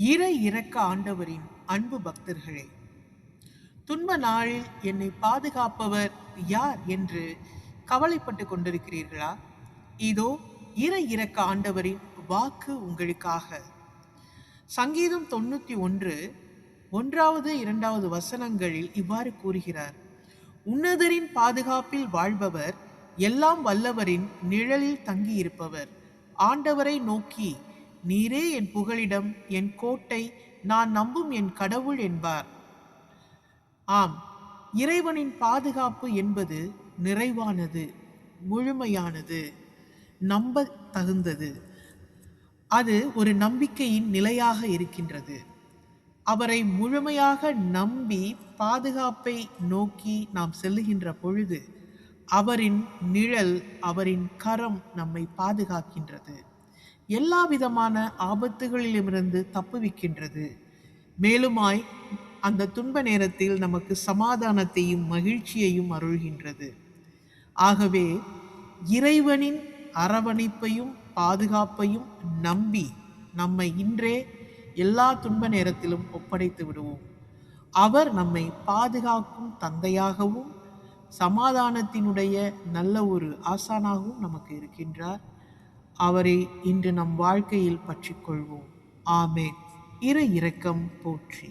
இறை இரக்க ஆண்டவரின் அன்பு பக்தர்களே, துன்ப நாளில் என்னை பாதுகாப்பவர் யார் என்று கவலைப்பட்டு கொண்டிருக்கிறீர்களா? இதோ இறை இரக்க ஆண்டவரின் வாக்கு உங்களுக்காக. சங்கீதம் 91 1, 2 வசனங்களில் இவ்வாறு கூறுகிறார்: உன்னதரின் பாதுகாப்பில் வாழ்பவர், எல்லாம் வல்லவரின் நிழலில் தங்கியிருப்பவர் ஆண்டவரை நோக்கி, நீரே என் புகலிடம், என் கோட்டை, நான் நம்பும் என் கடவுள் என்பார். ஆம், இறைவனின் பாதுகாப்பு என்பது நிறைவானது, முழுமையானது, நம்ப தகுந்தது. அது ஒரு நம்பிக்கையின் நிலையாக இருக்கின்றது. அவரை முழுமையாக நம்பி பாதுகாப்பை நோக்கி நாம் செல்லுகின்ற பொழுது அவரின் நிழல், அவரின் கரம் நம்மை பாதுகாக்கின்றது. எல்லா விதமான ஆபத்துகளிலிருந்து தப்புவிக்கின்றது. மேலுமாய் அந்த துன்ப நேரத்தில் நமக்கு சமாதானத்தையும் மகிழ்ச்சியையும் அருள்கின்றது. ஆகவே இறைவனின் அரவணைப்பையும் பாதுகாப்பையும் நம்பி நம்மை இன்றே எல்லா துன்ப நேரத்திலும் ஒப்படைத்து விடுவோம். அவர் நம்மை பாதுகாக்கும் தந்தையாகவும் சமாதானத்தினுடைய நல்ல ஒரு ஆசானாகவும் நமக்கு இருக்கின்றார். அவரை இன்று நம் வாழ்க்கையில் பற்றிக்கொள்வோம். ஆமென். இறை இரக்கம் போற்றி.